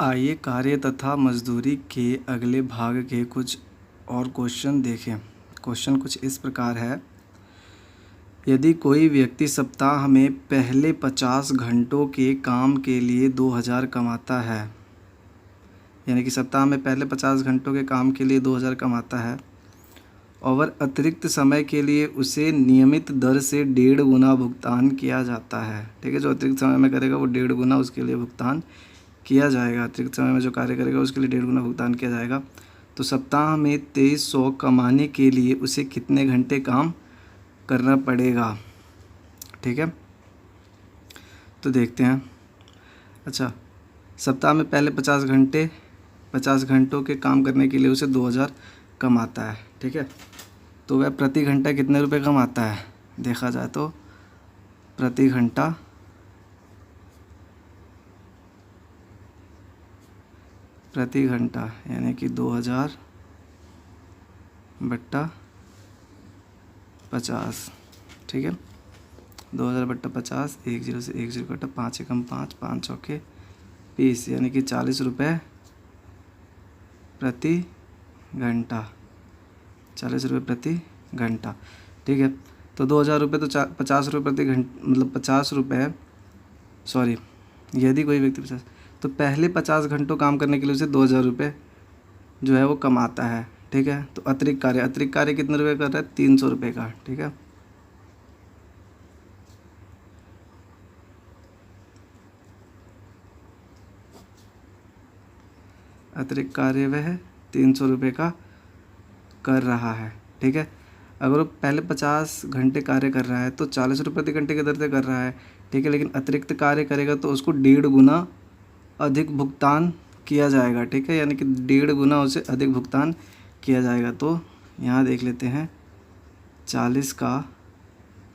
आइए कार्य तथा मजदूरी के अगले भाग के कुछ और क्वेश्चन देखें। क्वेश्चन कुछ इस प्रकार है। यदि कोई व्यक्ति सप्ताह में पहले 50 घंटों के काम के लिए 2000 कमाता है, यानी कि सप्ताह में पहले 50 घंटों के काम के लिए 2000 कमाता है और अतिरिक्त समय के लिए उसे नियमित दर से 1.5 गुना भुगतान किया जाता है। ठीक है, जो अतिरिक्त समय में करेगा वो 1.5 गुना उसके लिए भुगतान किया जाएगा। अतिरिक्त समय में जो कार्य करेगा उसके लिए 1.5 गुना भुगतान किया जाएगा। तो सप्ताह में 2300 कमाने के लिए उसे कितने घंटे काम करना पड़ेगा? ठीक है, तो देखते हैं। अच्छा, सप्ताह में पहले 50 घंटों के काम करने के लिए उसे 2000 कमाता है। ठीक है, तो वह प्रति घंटा कितने रुपए कमाता है? देखा जाए तो प्रति घंटा यानी कि 2000 बट्टा 50। ठीक है, 2000 बट्टा 50, 10 से 10 कटा, 5 एकम 5, 5 चौके 20, यानी कि 40 रुपये प्रति घंटा। 40 रुपये प्रति घंटा। ठीक है, तो 2000 रुपये तो 50 रुपये प्रति घंटा, मतलब 50 रुपये, सॉरी, यदि कोई व्यक्ति 50, तो पहले 50 घंटों काम करने के लिए उसे 2000 रुपये जो है वो कमाता है। ठीक है, तो अतिरिक्त कार्य कितने रुपये कर रहा है? 300 रुपये का। ठीक है, अतिरिक्त कार्य वह 300 रुपये का कर रहा है। ठीक है, अगर वो पहले 50 घंटे कार्य कर रहा है तो 40 रुपये प्रति घंटे की दर से कर रहा है। ठीक है, लेकिन अतिरिक्त कार्य करेगा तो उसको 1.5 गुना अधिक भुगतान किया जाएगा। ठीक है, यानी कि 1.5 गुना उसे अधिक भुगतान किया जाएगा। तो यहाँ देख लेते हैं, 40 का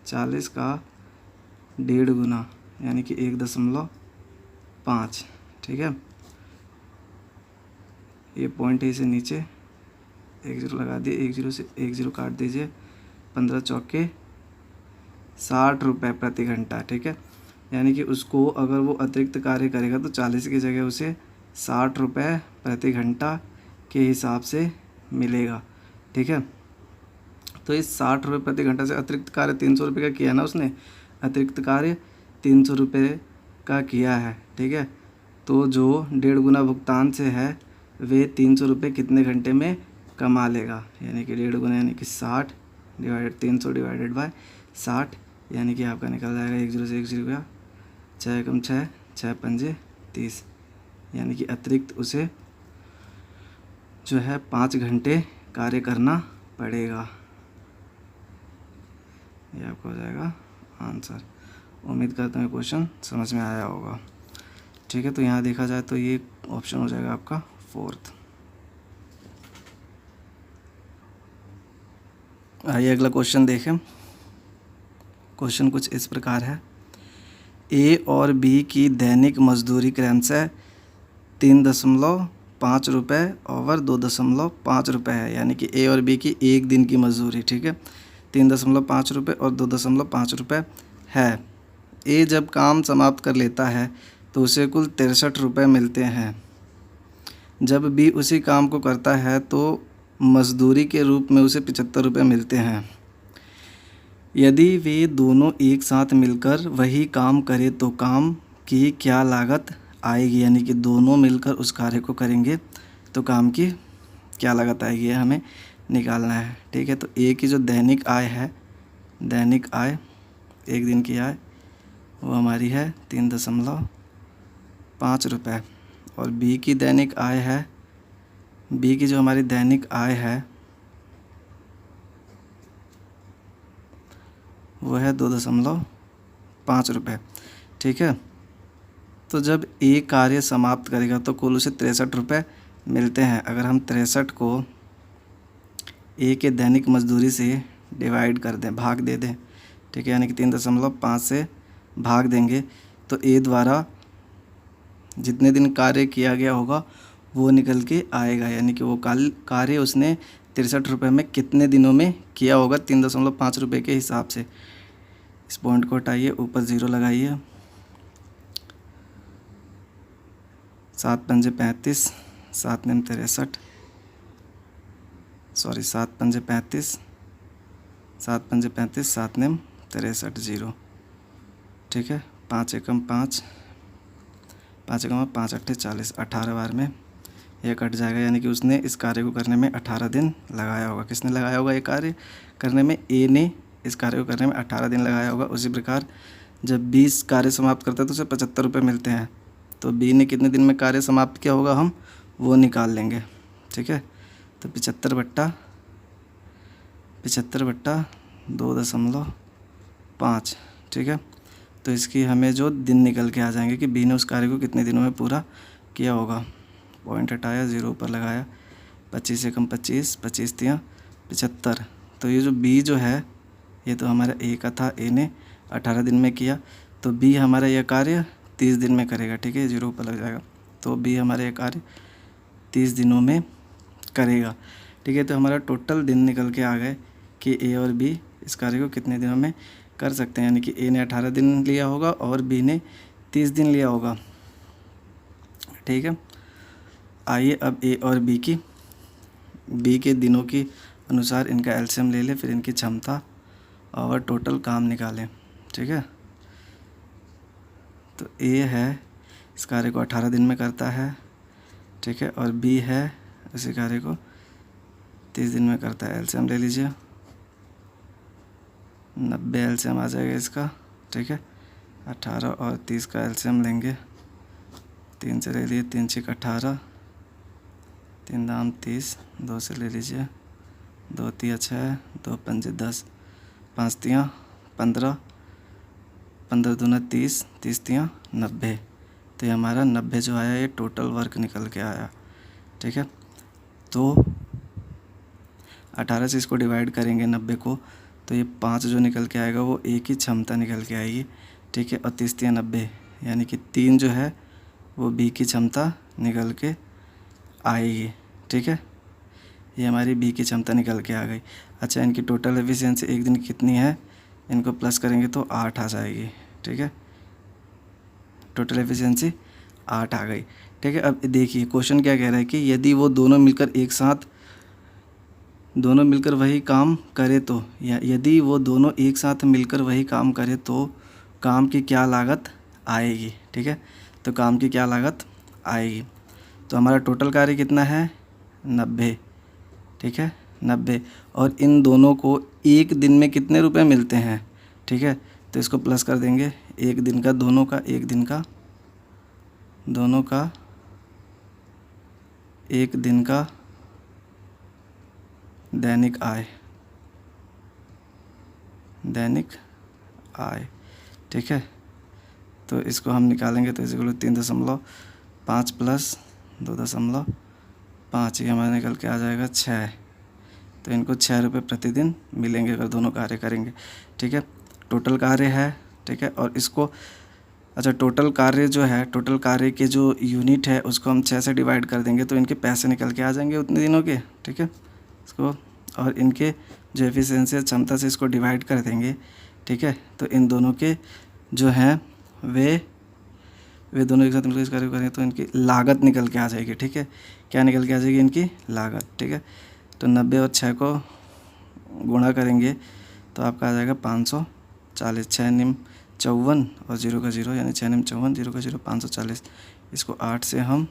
1.5 गुना यानी कि 1.5। ठीक है, ये पॉइंट है, इसे नीचे 1 0 लगा दिए, 1 0 से 1 0 काट दीजिए, 15 चौके 60 रुपये प्रति घंटा। ठीक है, यानी कि उसको अगर वो अतिरिक्त कार्य करेगा तो 40 की जगह उसे 60 रुपये प्रति घंटा के हिसाब से मिलेगा। ठीक है, तो इस 60 रुपये प्रति घंटा से अतिरिक्त कार्य 300 रुपये का किया ना उसने, अतिरिक्त कार्य 300 रुपये का किया है। ठीक है, तो जो 1.5 गुना भुगतान से है वे 300 रुपये कितने घंटे में कमा लेगा? यानी कि 1.5 गुना यानी कि 60 डिवाइडेड 300 डिवाइडेड बाय 60, यानी कि आपका निकल जाएगा 1 0 से 1 0 का 6 एकम 6, 6 पंजे 30, यानी कि अतिरिक्त उसे जो है 5 घंटे कार्य करना पड़ेगा। ये आपको हो जाएगा आंसर। उम्मीद करता हूँ क्वेश्चन समझ में आया होगा। ठीक है, तो यहाँ देखा जाए तो ये ऑप्शन हो जाएगा आपका 4th। आइए अगला क्वेश्चन देखें। क्वेश्चन कुछ इस प्रकार है। ए और बी की दैनिक मजदूरी क्रमशः 3.5 रुपये और 2.5 रुपये है, यानी कि ए और बी की एक दिन की मजदूरी। ठीक है, 3.5 रुपये और 2.5 रुपये है। ए जब काम समाप्त कर लेता है तो उसे कुल 63 रुपये मिलते हैं। जब बी उसी काम को करता है तो मजदूरी के रूप में उसे 75 रुपये मिलते हैं। यदि वे दोनों एक साथ मिलकर वही काम करें तो काम की क्या लागत आएगी? यानी कि दोनों मिलकर उस कार्य को करेंगे तो काम की क्या लागत आएगी, ये हमें निकालना है। ठीक है, तो ए की जो दैनिक आय है, दैनिक आय एक दिन की आय वो हमारी है 3.5 रुपये, और बी की दैनिक आय है, बी की जो हमारी दैनिक आय है वो है 2.5 रुपये। ठीक है, तो जब ए कार्य समाप्त करेगा तो कुल उसे 63 रुपये मिलते हैं। अगर हम 63 को ए के दैनिक मजदूरी से डिवाइड कर दें, भाग दे दें, ठीक है, यानी कि 3.5 से भाग देंगे तो ए द्वारा जितने दिन कार्य किया गया होगा वो निकल के आएगा, यानी कि वो कार्य उसने 63 रुपये में कितने दिनों में किया होगा 3.5 रुपये के हिसाब से। इस पॉइंट को हटाइए, ऊपर 0 लगाइए, 7 पंजे 35, 7 निम 63, सॉरी 7 पंजे 35, 7 पंजे 35, 7 निम 63, 0। ठीक है, 5 एकम 5, 5 एकम 5 अट्ठे 40, 18 बार में ये कट जाएगा, यानी कि उसने इस कार्य को करने में 18 दिन लगाया होगा। किसने लगाया होगा ये कार्य करने में? ए ने इस कार्य को करने में 18 दिन लगाया होगा। उसी प्रकार जब 20 कार्य समाप्त करता है तो उसे 75 रुपये मिलते हैं। तो बी ने कितने दिन में कार्य समाप्त किया होगा हम वो निकाल लेंगे। ठीक है, तो 75 बट्टा 2.5। ठीक है, तो इसकी हमें जो दिन निकल के आ जाएंगे कि बी ने उस कार्य को कितने दिनों में पूरा किया होगा। पॉइंट हटाया, 0 ऊपर लगाया, 25 एकम 25, 25 तियाँ 75। तो ये जो बी जो है ये तो हमारा ए का था, ए ने 18 दिन में किया, तो बी हमारा यह कार्य 30 दिन में करेगा। ठीक है, 0 ऊपर लग जाएगा, तो बी हमारा यह कार्य 30 दिनों में करेगा। ठीक है, तो हमारा टोटल दिन निकल के आ गए कि ए और बी इस कार्य को कितने दिनों में कर सकते हैं, यानी कि ए ने 18 दिन लिया होगा और बी ने 30 दिन लिया होगा। ठीक है, आइए अब ए और बी के दिनों के अनुसार इनका एलसीएम ले लें, फिर इनकी क्षमता और टोटल काम निकालें। ठीक है, तो ए है इस कार्य को 18 दिन में करता है। ठीक है, और बी है इसी कार्य को 30 दिन में करता है। एलसीएम ले लीजिए, 90 एलसीएम आ जाएगा इसका। ठीक है, 18 और 30 का एलसीएम लेंगे, 3 से ले लिए, 3 छक 18, 3 दाम 30, 2 से ले लीजिए, 2 तिया 6, 2 पंजे 10, 5 तियाँ 15, 15 दूना 30, 30 तियाँ 90। तो ये हमारा 90 जो आया ये टोटल वर्क निकल के आया। ठीक है, तो 18 से इसको डिवाइड करेंगे 90 को, तो ये 5 जो निकल के आएगा वो ए की क्षमता निकल के आएगी। ठीक है, और 30 तियाँ 90, यानी कि 3 जो है वो बी की क्षमता निकल के आएगी। ठीक है, ये हमारी बी की क्षमता निकल के आ गई। अच्छा, इनकी टोटल एफिशिएंसी एक दिन की कितनी है, इनको प्लस करेंगे तो 8 आ जाएगी। ठीक है, टोटल एफिशिएंसी 8 आ गई। ठीक है, अब देखिए क्वेश्चन क्या कह रहा है कि यदि वो दोनों मिलकर वही काम करे तो, या यदि वो दोनों एक साथ मिलकर वही काम करे तो काम की क्या लागत आएगी। ठीक है, तो काम की क्या लागत आएगी, तो हमारा टोटल कार्य कितना है 90। ठीक है, 90, और इन दोनों को एक दिन में कितने रुपए मिलते हैं। ठीक है, तो इसको प्लस कर देंगे, एक दिन का दोनों का एक दिन का दैनिक आय। ठीक है, तो इसको हम निकालेंगे तो इसको 3.5 प्लस 2.5, ये हमारा निकल के आ जाएगा 6। तो इनको 6 रुपये प्रतिदिन मिलेंगे अगर दोनों कार्य करेंगे। ठीक है, टोटल कार्य है। ठीक है, और इसको अच्छा टोटल कार्य के जो यूनिट है उसको हम 6 से डिवाइड कर देंगे तो इनके पैसे निकल के आ जाएंगे उतने दिनों के। ठीक है, इसको और इनके जो एफिशिएंसी है क्षमता से इसको डिवाइड कर देंगे। ठीक है, तो इन दोनों के जो हैं वे दोनों एक साथ मिलकर इस कार्य को करेंगे तो इनकी लागत निकल के आ जाएगी। ठीक है, क्या निकल के आ जाएगी, इनकी लागत। ठीक है, तो 90 और 6 को गुणा करेंगे तो आपका आ जाएगा 540, 6 निम 54 और 0 का 0, यानी 6 निम 54, 0 का 0, 540। इसको 8 से हम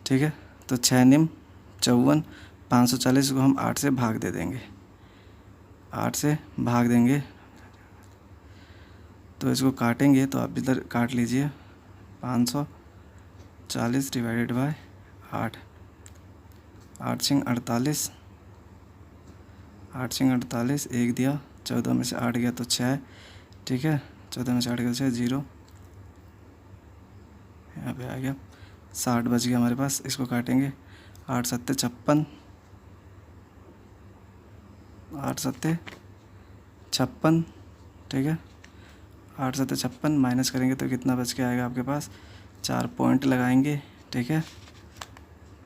ठीक है, तो 6 निम 54, 540 को हम 8 से भाग दे देंगे, 8 से भाग देंगे तो इसको काटेंगे तो आप इधर काट लीजिए, 540 डिवाइडेड बाय 8, 8 छिंग 48, 8 छिंग 48, 1 दिया, 14 में से 8 गया तो 6। ठीक है, 14 में से 8 गया तो 6, 0 यहाँ पे आ गया, 60 बच गया हमारे पास। इसको काटेंगे, 8 सत्ते 56, 8 सत्ते 56। ठीक है, 8 सत्ते 56 माइनस करेंगे तो कितना बच के आएगा आपके पास, 4 पॉइंट लगाएंगे। ठीक है,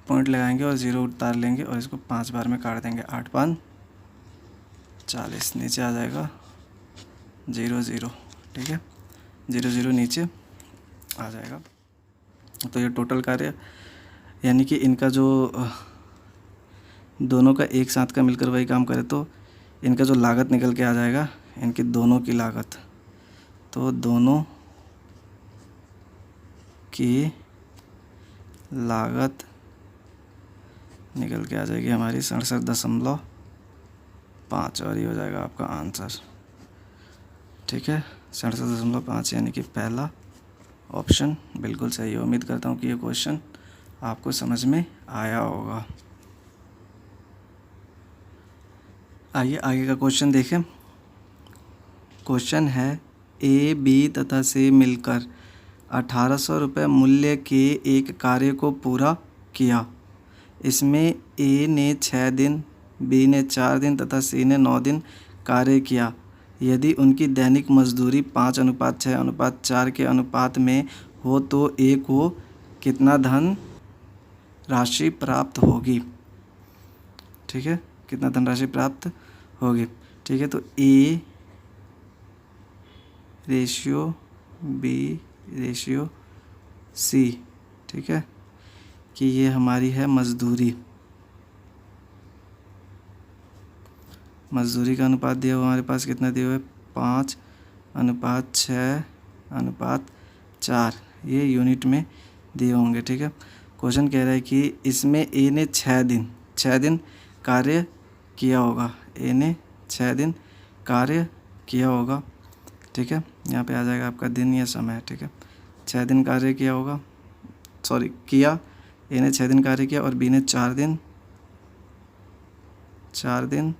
पॉइंट लगाएंगे और 0 उतार लेंगे और इसको 5 बार में काट देंगे, 8 5 40, नीचे आ जाएगा 0 0। ठीक है, 0 नीचे आ जाएगा। तो ये टोटल कार्य यानी कि इनका जो दोनों का एक साथ का मिलकर वही काम करे तो इनका जो लागत निकल के आ जाएगा, इनकी दोनों की लागत, तो दोनों की लागत निकल के आ जाएगी हमारी 67.5 और ये हो जाएगा आपका आंसर। ठीक है, 67.5 यानी कि पहला ऑप्शन बिल्कुल सही है। उम्मीद करता हूँ कि ये क्वेश्चन आपको समझ में आया होगा। आइए आगे का क्वेश्चन देखें। क्वेश्चन है ए, बी तथा सी मिलकर 1800 रुपये मूल्य के एक कार्य को पूरा किया। इसमें ए ने 6 दिन, बी ने 4 दिन तथा सी ने 9 दिन कार्य किया। यदि उनकी दैनिक मजदूरी 5:6:4 के अनुपात में हो तो ए को कितना धन राशि प्राप्त होगी। ठीक है, कितना धनराशि प्राप्त होगी। ठीक है, तो A ratio B ratio C, ठीक है, कि ये हमारी है मजदूरी। मजदूरी का अनुपात दिया हुआ हमारे पास कितना दिया हुआ है, 5:6:4, ये यूनिट में दिए होंगे। ठीक है, क्वेश्चन कह रहा है कि इसमें ए ने 6 दिन कार्य किया होगा। ए ने 6 दिन कार्य किया होगा। ठीक है, यहाँ पे आ जाएगा आपका दिन या समय। ठीक है, 6 दिन कार्य किया होगा, किया। ए ने 6 दिन कार्य किया और बी ने 4 दिन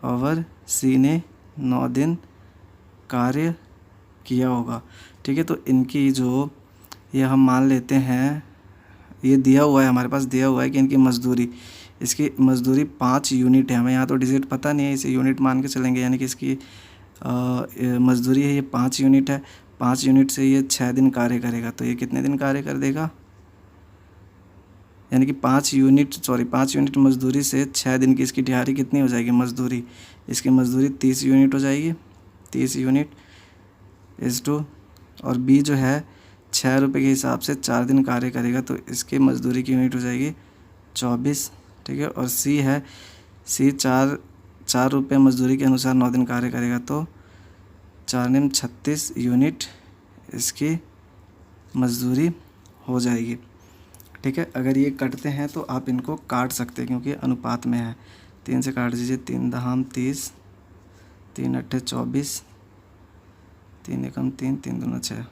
और सी ने 9 दिन कार्य किया होगा। ठीक है, तो इनकी जो ये हम मान लेते हैं, ये दिया हुआ है हमारे पास, दिया हुआ है कि इनकी इसकी मजदूरी 5 यूनिट है। हमें यहाँ तो डिजिट पता नहीं है, इसे यूनिट मान के चलेंगे। यानी कि इसकी मजदूरी है ये 5 यूनिट है। 5 यूनिट से ये 6 दिन कार्य करेगा, तो ये कितने दिन कार्य कर देगा, यानी कि 5 यूनिट मजदूरी से 6 दिन की इसकी दिहाड़ी कितनी हो जाएगी मजदूरी। इसकी मजदूरी 30 यूनिट हो जाएगी। 30 यूनिट इस टू, और बी जो है 6 रुपये के हिसाब से 4 दिन कार्य करेगा, तो इसकी मजदूरी की यूनिट हो जाएगी 24। ठीक है, और सी 4 रुपये मजदूरी के अनुसार 9 दिन कार्य करेगा, तो 4 36 यूनिट इसकी मजदूरी हो जाएगी। ठीक है, अगर ये कटते हैं तो आप इनको काट सकते हैं क्योंकि अनुपात में है। 3 से काट दीजिए, 3 दहाम 30, 3 अट्ठे 24, 3 एकम 3, 3 दूना 6,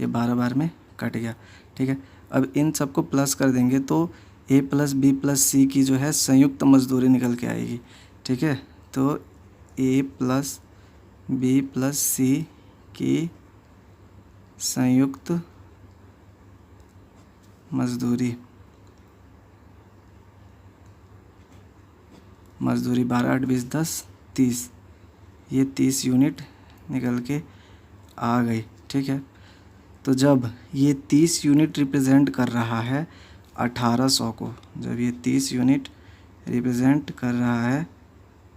ये 12 बार में कट गया। ठीक है, अब इन सबको प्लस कर देंगे तो ए प्लस बी प्लस सी की जो है संयुक्त मजदूरी निकल के आएगी। ठीक है, तो ए प्लस बी प्लस सी की संयुक्त मजदूरी 12 8 20 10 30, ये 30 यूनिट निकल के आ गई। ठीक है, तो जब ये 30 यूनिट रिप्रेजेंट कर रहा है 1800 को, जब ये 30 यूनिट रिप्रेजेंट कर रहा है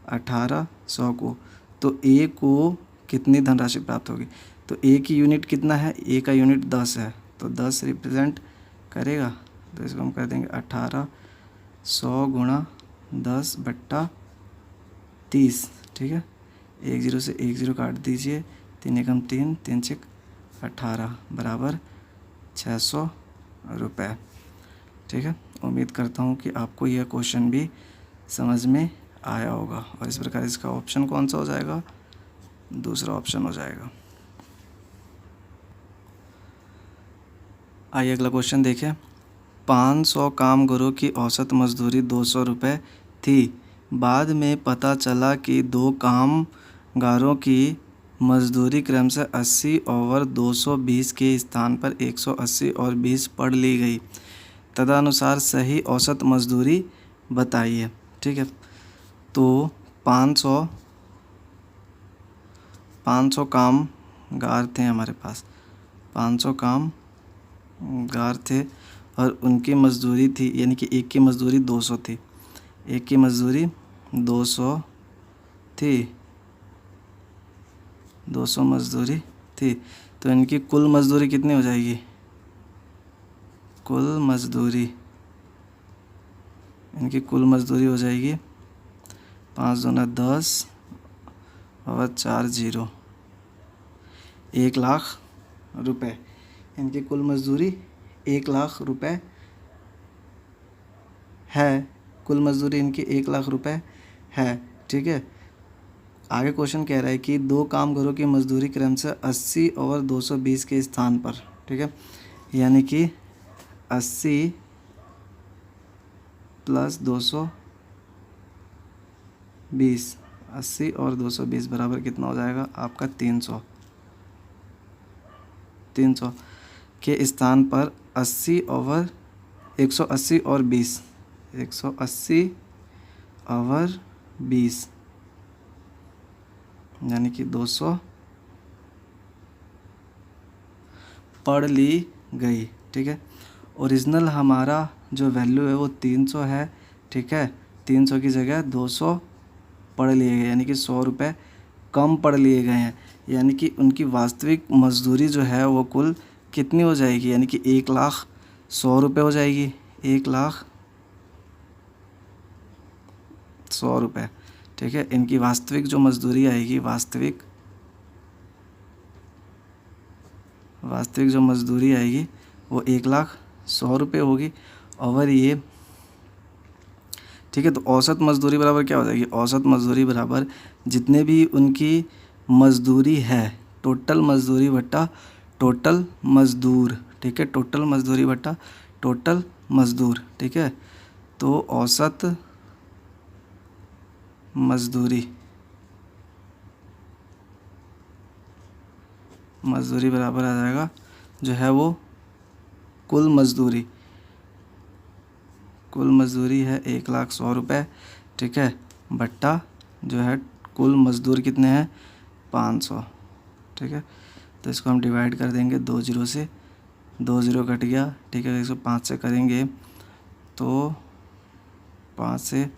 1800 को, तो ए को कितनी धनराशि प्राप्त होगी। तो ए की यूनिट कितना है, ए का यूनिट 10 है, तो 10 रिप्रेजेंट करेगा, तो इसको हम कर देंगे 1800 गुणा 10/30। ठीक है, 1 0 से 1 0 काट दीजिए, 3 एकम 3, 3 6 18 बराबर 600 रुपये। ठीक है, उम्मीद करता हूँ कि आपको यह क्वेश्चन भी समझ में आया होगा। और इस प्रकार इसका ऑप्शन कौन सा हो जाएगा, दूसरा ऑप्शन हो जाएगा। आइए अगला क्वेश्चन देखें। 500 कामगारों की औसत मजदूरी 200 रुपये थी। बाद में पता चला कि 2 कामगारों की मजदूरी क्रमशः 80 और 220 के स्थान पर 180 और 20 पढ़ ली गई। तदनुसार सही औसत मजदूरी बताइए। ठीक है, तो 500 कामगार थे हमारे पास, 500 कामगार थे और उनकी मजदूरी थी, यानी कि एक की मजदूरी 200 थी, एक की मजदूरी 200 थी, 200 मजदूरी थी, तो इनकी कुल मजदूरी कितनी हो जाएगी? कुल मजदूरी, इनकी कुल मजदूरी हो जाएगी 5 दूना 10 और 4 0, 1,00,000 रुपये। इनकी कुल मजदूरी 1,00,000 रुपये है। कुल मजदूरी इनकी 1,00,000 रुपये है। ठीक है, आगे क्वेश्चन कह रहा है कि दो कामगारों की मजदूरी क्रमशः 80 और 220 के स्थान पर। ठीक है, यानी कि 80 प्लस 220, 80 और 220 बराबर कितना हो जाएगा आपका? 300 के स्थान पर 80 और 180 और 20, 180 और 20 यानी कि 200 पढ़ ली गई। ठीक है, ओरिजिनल हमारा जो वैल्यू है वो 300 है। ठीक है, 300 की जगह 200 पढ़ लिए गए, यानी कि 100 रुपये कम पढ़ लिए गए हैं। यानी कि उनकी वास्तविक मजदूरी जो है वो कुल कितनी हो जाएगी? यानी कि 1,00,100 रुपये हो जाएगी। 1,00,100 रुपये। ठीक है, इनकी वास्तविक जो मजदूरी आएगी, वास्तविक जो मजदूरी आएगी वो 1,00,100 रुपये होगी। और ये ठीक है, तो औसत मजदूरी बराबर क्या हो जाएगी? औसत मजदूरी बराबर जितने भी उनकी मजदूरी है, टोटल मजदूरी बट्टा टोटल मजदूर। ठीक है, टोटल मजदूरी बट्टा टोटल मजदूर। ठीक है, तो औसत मजदूरी बराबर आ जाएगा जो है वो कुल मजदूरी है 1,00,100 रुपये। ठीक है, बट्टा जो है कुल मजदूर कितने हैं? 500। ठीक है, तो इसको हम डिवाइड कर देंगे 2 0 से, 2 0 कट गया। ठीक है, इसको 5 से करेंगे तो 5 से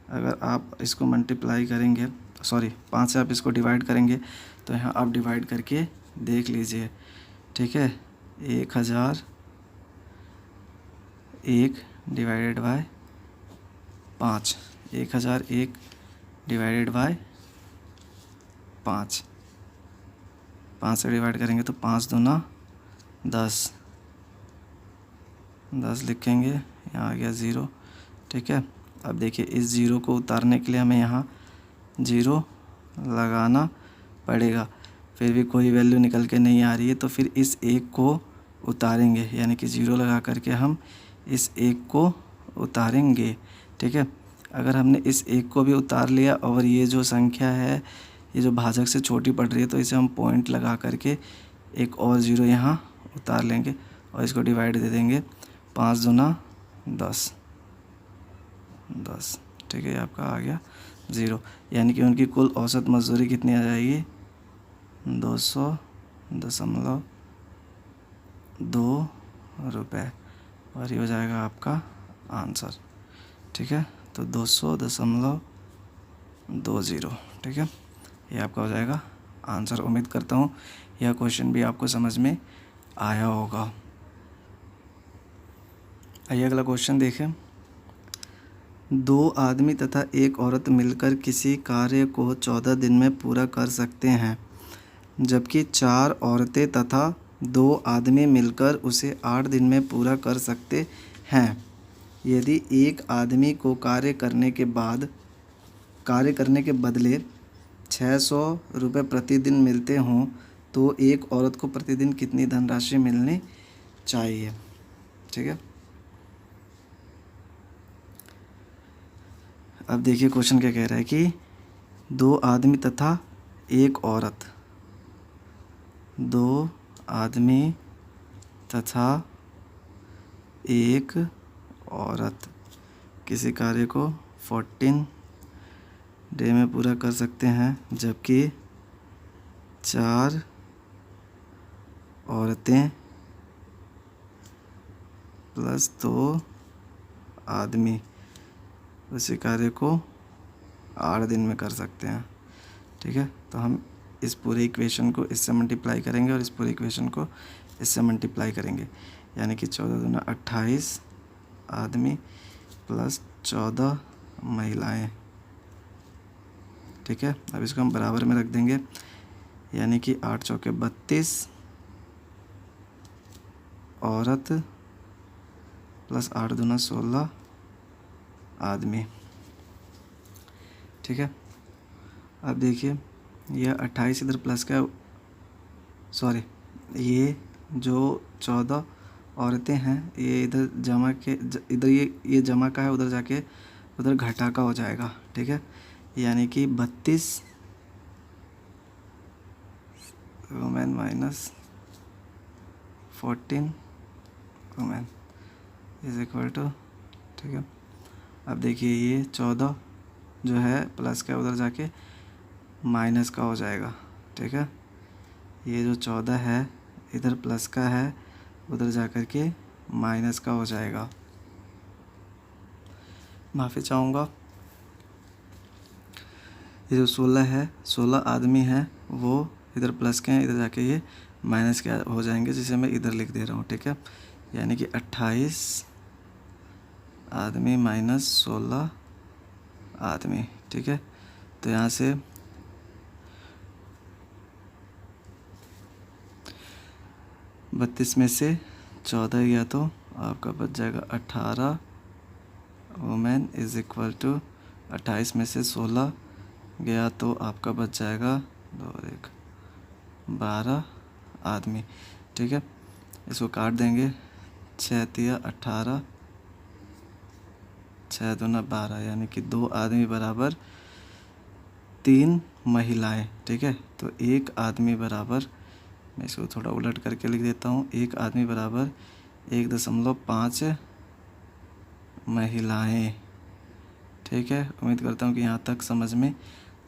अगर आप इसको मल्टीप्लाई करेंगे, सॉरी 5 से आप इसको डिवाइड करेंगे तो यहाँ आप डिवाइड करके देख लीजिए। ठीक है, 1,001 डिवाइडेड बाय 5, 1,001 डिवाइडेड बाय 5, 5 से डिवाइड करेंगे तो 5 दूना 10, 10 लिखेंगे, यहाँ आ गया 0। ठीक है, अब देखिए इस 0 को उतारने के लिए हमें यहाँ 0 लगाना पड़ेगा। फिर भी कोई वैल्यू निकल के नहीं आ रही है तो फिर इस 1 को उतारेंगे, यानी कि 0 लगा करके हम इस 1 को उतारेंगे। ठीक है, अगर हमने इस 1 को भी उतार लिया और ये जो संख्या है ये जो भाजक से छोटी पड़ रही है तो इसे हम पॉइंट लगा करके एक और 0 यहाँ उतार लेंगे और इसको डिवाइड दे देंगे। 5 दूना 10, 10। ठीक है, ये आपका आ गया 0, यानी कि उनकी कुल औसत मजदूरी कितनी आ जाएगी? 200.2 रुपये, और ये हो जाएगा आपका आंसर। ठीक है, तो 200.20। ठीक है, ये आपका हो जाएगा आंसर। उम्मीद करता हूँ यह क्वेश्चन भी आपको समझ में आया होगा। आइए अगला क्वेश्चन देखें। 2 आदमी तथा 1 औरत मिलकर किसी कार्य को 14 दिन में पूरा कर सकते हैं, जबकि 4 औरतें तथा 2 आदमी मिलकर उसे 8 दिन में पूरा कर सकते हैं। यदि एक आदमी को कार्य करने के बदले 600 रुपये प्रतिदिन मिलते हों तो एक औरत को प्रतिदिन कितनी धनराशि मिलनी चाहिए? ठीक है, अब देखिए क्वेश्चन क्या कह रहा है कि 2 आदमी तथा 1 औरत, 2 आदमी तथा 1 औरत किसी कार्य को 14 डे में पूरा कर सकते हैं, जबकि 4 औरतें प्लस 2 आदमी उसी कार्य को 8 दिन में कर सकते हैं। ठीक है, तो हम इस पूरे इक्वेशन को इससे मल्टीप्लाई करेंगे और इस पूरे इक्वेशन को इससे मल्टीप्लाई करेंगे, यानी कि 14 दूना 28 आदमी प्लस 14 महिलाएं। ठीक है, अब इसको हम बराबर में रख देंगे, यानी कि 8 चौके 32 औरत प्लस 8 दूना 16 आदमी। ठीक है, अब देखिए यह 28 इधर प्लस का, सॉरी ये जो 14 औरतें हैं ये इधर जमा के इधर ये जमा का है, उधर जाके उधर घटा का हो जाएगा। ठीक है, यानी कि 32 women minus 14 women is equal to, ठीक है। अब देखिए ये 14 जो है प्लस का उधर जाके माइनस का हो जाएगा। ठीक है, ये जो 14 है इधर प्लस का है, उधर जाकर के माइनस का हो जाएगा। माफ़ी चाहूँगा, ये जो 16 है, 16 आदमी हैं वो इधर प्लस के हैं, इधर जाके ये माइनस के हो जाएंगे, जिसे मैं इधर लिख दे रहा हूँ। ठीक है, यानी कि 28 आदमी माइनस 16 आदमी। ठीक है, तो यहाँ से 32 में से 14 गया तो आपका बच जाएगा 18 वुमेन इज इक्वल टू 28 में से 16 गया तो आपका बच जाएगा 2 और 1 12 आदमी। ठीक है, इसको काट देंगे, 6 तिया 18 6 दूना 12, यानी कि 2 आदमी बराबर 3 महिलाएं। ठीक है, तो 1 आदमी बराबर, मैं इसको थोड़ा उलट करके लिख देता हूँ, 1 आदमी बराबर 1.5 महिलाएं। ठीक है, उम्मीद करता हूँ कि यहाँ तक समझ में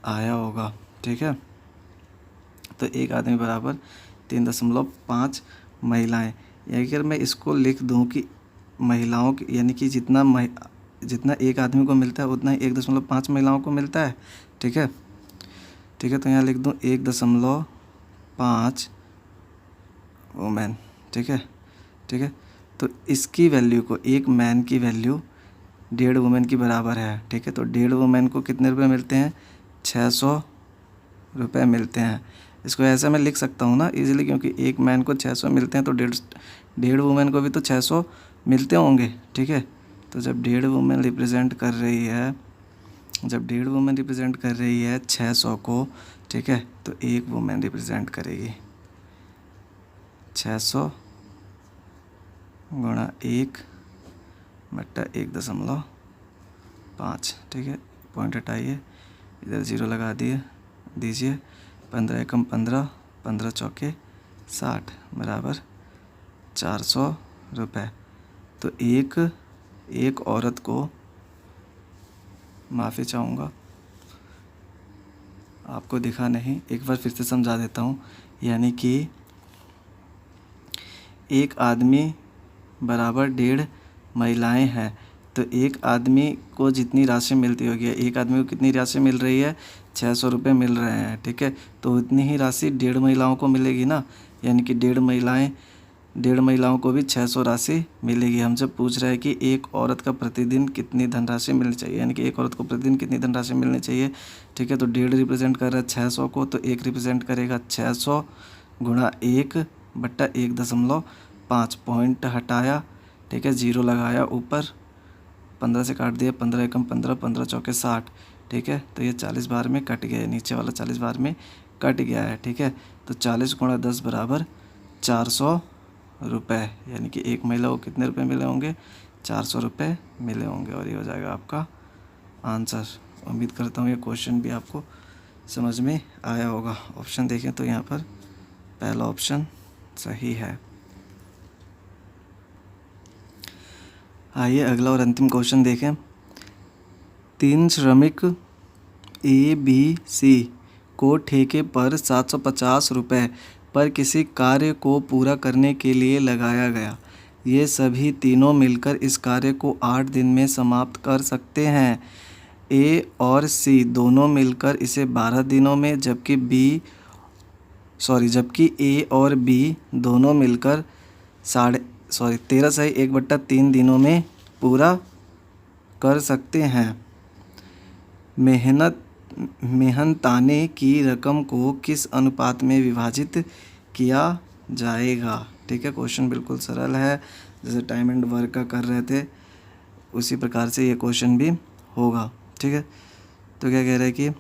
आया होगा। ठीक है, तो 1 आदमी बराबर 3.5 महिलाएं। अगर मैं इसको लिख दूँ कि महिलाओं की, यानी कि जितना 1 आदमी को मिलता है उतना ही 1.5 महिलाओं को मिलता है। ठीक है, ठीक है, तो यहाँ लिख दूँ 1.5 वुमेन। ठीक है, ठीक है, तो इसकी वैल्यू को, एक मैन की वैल्यू 1.5 वुमेन की बराबर है। ठीक है, तो 1.5 वुमेन को कितने रुपए मिलते हैं? 600 रुपये मिलते हैं। इसको ऐसा मैं लिख सकता हूँ ना इजीली, क्योंकि एक मैन को 600 मिलते हैं तो 1.5 वुमेन को भी तो 600 मिलते होंगे। ठीक है, तो जब 1.5 वुमेन रिप्रेजेंट कर रही है, जब 1.5 वुमेन रिप्रेजेंट कर रही है 600 को, ठीक है, तो 1 वुमेन रिप्रेजेंट करेगी 600 गुणा 1 बट्टा 1.5। ठीक है, पॉइंट हटाइए, इधर 0 लगा दीजिए। 15 एकम 15, 15 चौके 60 बराबर 400 रुपये। तो एक औरत को, माफ़ी चाहूँगा आपको दिखा नहीं, एक बार फिर से समझा देता हूँ, यानी कि एक आदमी बराबर 1.5 महिलाएं हैं। तो एक आदमी को जितनी राशि मिलती होगी, एक आदमी को कितनी राशि मिल रही है? 600 रुपये मिल रहे हैं। ठीक है, तो उतनी ही राशि 1.5 महिलाओं को मिलेगी ना, यानी कि 1.5 महिलाओं को भी 600 राशि मिलेगी। हमसे पूछ रहा है कि एक औरत का प्रतिदिन कितनी धनराशि मिलनी चाहिए, यानी कि एक औरत को प्रतिदिन कितनी धनराशि मिलनी चाहिए। ठीक है, तो 1.5 रिप्रेजेंट कर रहा है 600 को, तो 1 रिप्रेजेंट करेगा 600 गुणा 1 बट्टा 1.5। पॉइंट हटाया, ठीक है, 0 लगाया ऊपर, 15 से काट दिया, 15 एकम 15, 15 चौके 60। ठीक है, तो ये 40 बार में कट गया है, नीचे वाला 40 बार में कट गया है। ठीक है, तो 40 गुणा 10 बराबर 400 रुपये, यानी कि एक महिला को कितने रुपए मिले होंगे? 400 रुपये मिले होंगे, और ये हो जाएगा आपका आंसर। उम्मीद करता हूँ ये क्वेश्चन भी आपको समझ में आया होगा। ऑप्शन देखें तो यहाँ पर पहला ऑप्शन सही है। आइए अगला और अंतिम क्वेश्चन देखें। 3 श्रमिक ABC को ठेके पर 750 रुपये पर किसी कार्य को पूरा करने के लिए लगाया गया। ये सभी तीनों मिलकर इस कार्य को 8 दिन में समाप्त कर सकते हैं। A और C दोनों मिलकर इसे 12 दिनों में, जबकि B जबकि ए और बी दोनों मिलकर 13 सही 1/3 दिनों में पूरा कर सकते हैं। मेहनताने की रकम को किस अनुपात में विभाजित किया जाएगा। ठीक है, क्वेश्चन बिल्कुल सरल है, जैसे टाइम एंड वर्क का कर रहे थे उसी प्रकार से ये क्वेश्चन भी होगा। ठीक है, तो क्या कह रहा है कि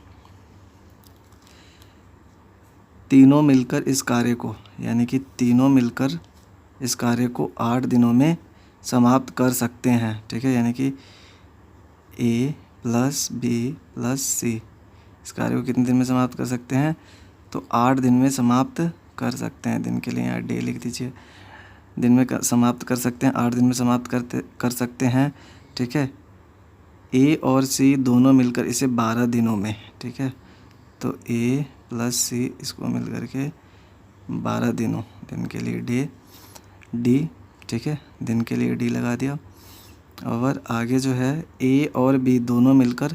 तीनों मिलकर इस कार्य को, यानी कि तीनों मिलकर इस कार्य को 8 दिनों में समाप्त कर सकते हैं। ठीक है, यानी कि A + B + C इस कार्य को कितने दिन में समाप्त कर सकते हैं, तो 8 दिन में समाप्त कर सकते हैं। दिन के लिए यहाँ डे लिख दीजिए, दिन में समाप्त कर सकते हैं, 8 दिन में समाप्त कर सकते हैं। ठीक है, A और C दोनों मिलकर इसे 12 दिनों में, ठीक है, तो A + C इसको मिल करके 12 दिनों, दिन के लिए D, ठीक है, दिन के लिए D लगा दिया। और आगे जो है A और B दोनों मिलकर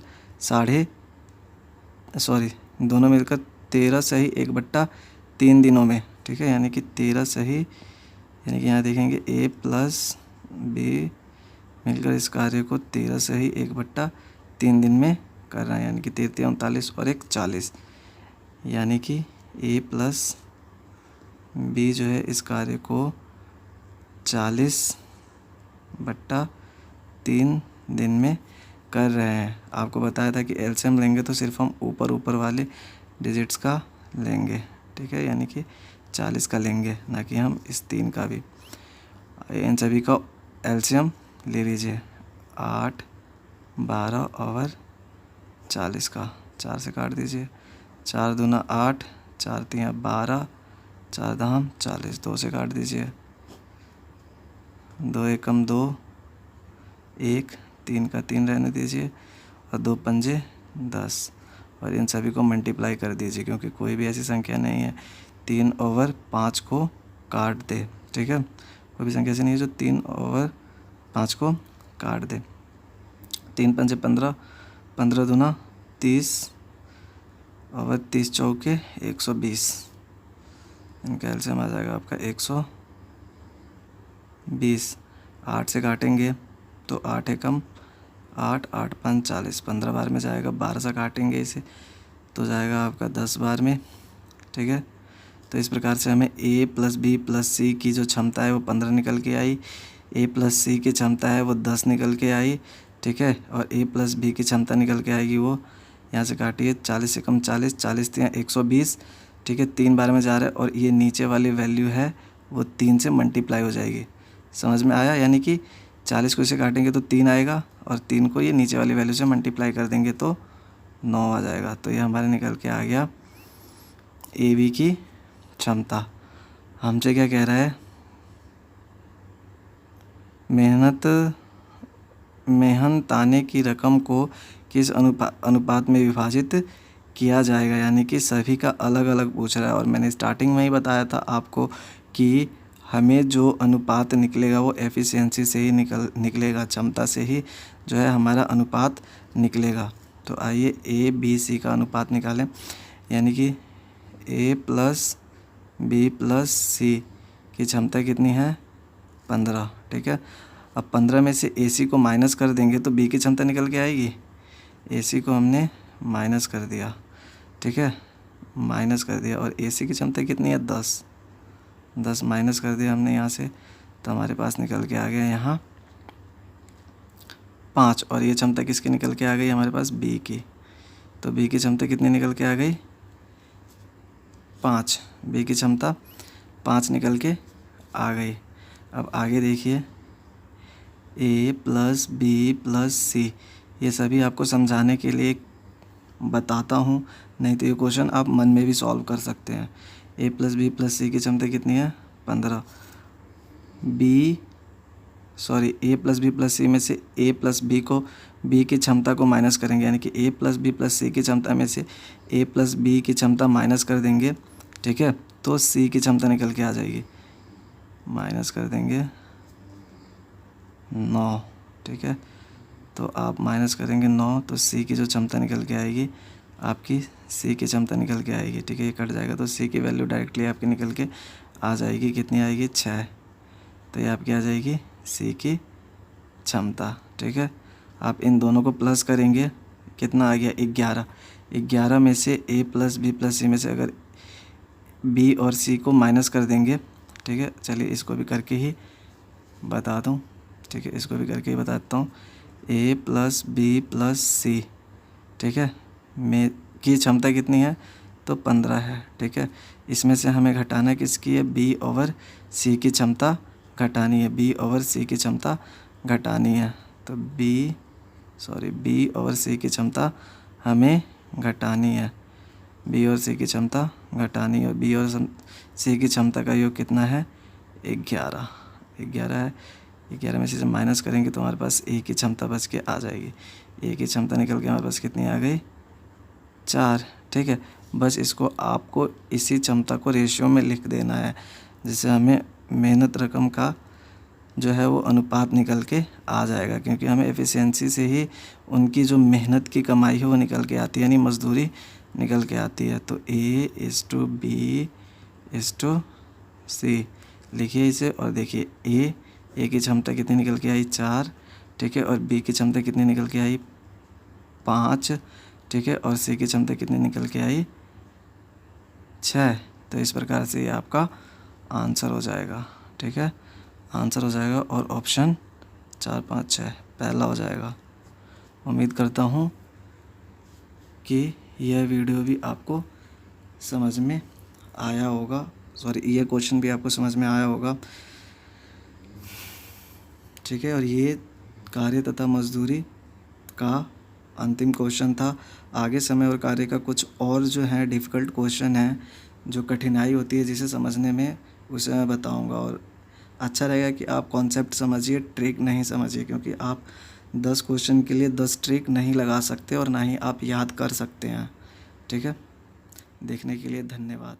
13 सही 1/3 दिनों में। ठीक है, यानी कि 13 सही, यानी कि यहाँ देखेंगे A + B मिलकर इस कार्य को 13 सही 1/3 दिन में कर रहा है, यानी कि 13 39 और 1 40, यानी कि A + B जो है इस कार्य को 40/3 दिन में कर रहे हैं। आपको बताया था कि एलसीएम लेंगे तो सिर्फ हम ऊपर वाले डिजिट्स का लेंगे। ठीक है, यानी कि 40 का लेंगे, ना कि हम इस 3 का भी। इन सभी का एलसीएम ले लीजिए, 8 12 और 40 का 4 से काट दीजिए, 4 दूना 8, 4 तिया 12, 4 दाम 40, 2 से काट दीजिए, 2 एकम 2, 1 3 का 3 रहने दीजिए और 2 पंजे 10, और इन सभी को मल्टीप्लाई कर दीजिए, क्योंकि कोई भी ऐसी संख्या नहीं है 3/5 को काट दे। ठीक है, कोई भी संख्या ऐसी नहीं है जो 3/5 को काट दे। 3 पंजे 15, 15 दूना 30 और 30 चौके 120, इनका एलसीएम आ जाएगा आपका 120। 8 से काटेंगे तो 8 एकम 8, 8 5 40, 15 बार में जाएगा। 12 से काटेंगे इसे तो जाएगा आपका 10 बार में। ठीक है, तो इस प्रकार से हमें A + B + C की जो क्षमता है वो 15 निकल के आई, A + C की क्षमता है वो 10 निकल के आई। ठीक है, और A + B की क्षमता निकल के आएगी वो, यहाँ से काटिए, 40 एकम 40, 40 तिया 120। ठीक है, 3 बार में जा रहा है और ये नीचे वाली वैल्यू है वो 3 से मल्टीप्लाई हो जाएगी। समझ में आया, यानी कि 40 को इसे काटेंगे तो 3 आएगा और 3 को ये नीचे वाली वैल्यू से मल्टीप्लाई कर देंगे तो 9 आ जाएगा। तो ये हमारे निकल के आ गया AB की क्षमता। हमसे क्या कह रहा है, मेहनताने की रकम को किस अनुपात में विभाजित किया जाएगा, यानी कि सभी का अलग अलग पूछ रहा है। और मैंने स्टार्टिंग में ही बताया था आपको कि हमें जो अनुपात निकलेगा वो एफिशिएंसी से ही निकलेगा, क्षमता से ही जो है हमारा अनुपात निकलेगा। तो आइए ABC का अनुपात निकालें, यानी कि A + B + C की क्षमता कितनी है, 15। ठीक है, अब 15 में से AC को माइनस कर देंगे तो B की क्षमता निकल के आएगी। AC को हमने माइनस कर दिया, ठीक है, माइनस कर दिया, और AC की क्षमता कितनी है, 10 माइनस कर दिया हमने यहाँ से, तो हमारे पास निकल के आ गया यहाँ 5। और ये क्षमता किसकी निकल के आ गई, हमारे पास B की। तो B की क्षमता कितनी निकल के आ गई, 5। B की क्षमता 5 निकल के आ गई। अब आगे देखिए, A + B + C, ये सभी आपको समझाने के लिए बताता हूँ, नहीं तो ये क्वेश्चन आप मन में भी सॉल्व कर सकते हैं। A + B + C की क्षमता कितनी है, 15। A + B + C में से A + B को B की क्षमता को माइनस करेंगे, यानी कि A + B + C की क्षमता में से A + B की क्षमता माइनस कर देंगे। ठीक है, तो C की क्षमता निकल के आ जाएगी, माइनस कर देंगे 9। ठीक है, तो आप माइनस करेंगे 9 तो C की जो क्षमता निकल के आएगी आपकी सी की क्षमता निकल के आएगी। ठीक है, ये कट जाएगा तो सी की वैल्यू डायरेक्टली आपकी निकल के आ जाएगी। कितनी आएगी? 6। तो ये आपकी आ जाएगी सी की क्षमता। ठीक है, आप इन दोनों को प्लस करेंगे, कितना आ गया? 11। 11 में से ए प्लस बी प्लस सी में से अगर बी और सी को माइनस कर देंगे, ठीक है, चलिए इसको भी करके ही बता दूँ। ठीक है, इसको भी करके ही बताता हूँ। ए प्लस बी प्लस सी, ठीक है, में की क्षमता कितनी है? तो 15 है। ठीक है, इसमें से हमें घटाना किसकी है? बी ओवर सी की क्षमता घटानी है। बी ओवर सी की क्षमता घटानी है। तो बी ओवर सी की क्षमता हमें घटानी है। बी और सी की क्षमता घटानी है। बी और सी की क्षमता का योग कितना है? 11 है। 11 में से जब माइनस करेंगे तो हमारे पास ए की क्षमता बच के आ जाएगी। ए की क्षमता निकल के हमारे पास कितनी आ गई? 4। ठीक है, बस इसको आपको इसी क्षमता को रेशियो में लिख देना है, जिससे हमें मेहनत रकम का जो है वो अनुपात निकल के आ जाएगा, क्योंकि हमें एफिशिएंसी से ही उनकी जो मेहनत की कमाई है वो निकल के आती है, यानी मजदूरी निकल के आती है। तो A/B/C लिखिए इसे और देखिए ए की क्षमता कितनी निकल के आई? 4। ठीक है, और बी की क्षमता कितनी निकल के आई? 5। ठीक है, और सी की क्षमता कितनी निकल के आई? 6। तो इस प्रकार से ये आपका आंसर हो जाएगा। ठीक है, आंसर हो जाएगा और ऑप्शन 4, 5, 6 पहला हो जाएगा। उम्मीद करता हूँ कि यह वीडियो भी आपको समझ में आया होगा। ये क्वेश्चन भी आपको समझ में आया होगा। ठीक है, और ये कार्य तथा मजदूरी का अंतिम क्वेश्चन था। आगे समय और कार्य का कुछ और जो है डिफ़िकल्ट क्वेश्चन है, जो कठिनाई होती है जिसे समझने में, उसे मैं बताऊंगा। और अच्छा रहेगा कि आप कॉन्सेप्ट समझिए, ट्रिक नहीं समझिए, क्योंकि आप 10 क्वेश्चन के लिए 10 ट्रिक नहीं लगा सकते और ना ही आप याद कर सकते हैं। ठीक है, देखने के लिए धन्यवाद।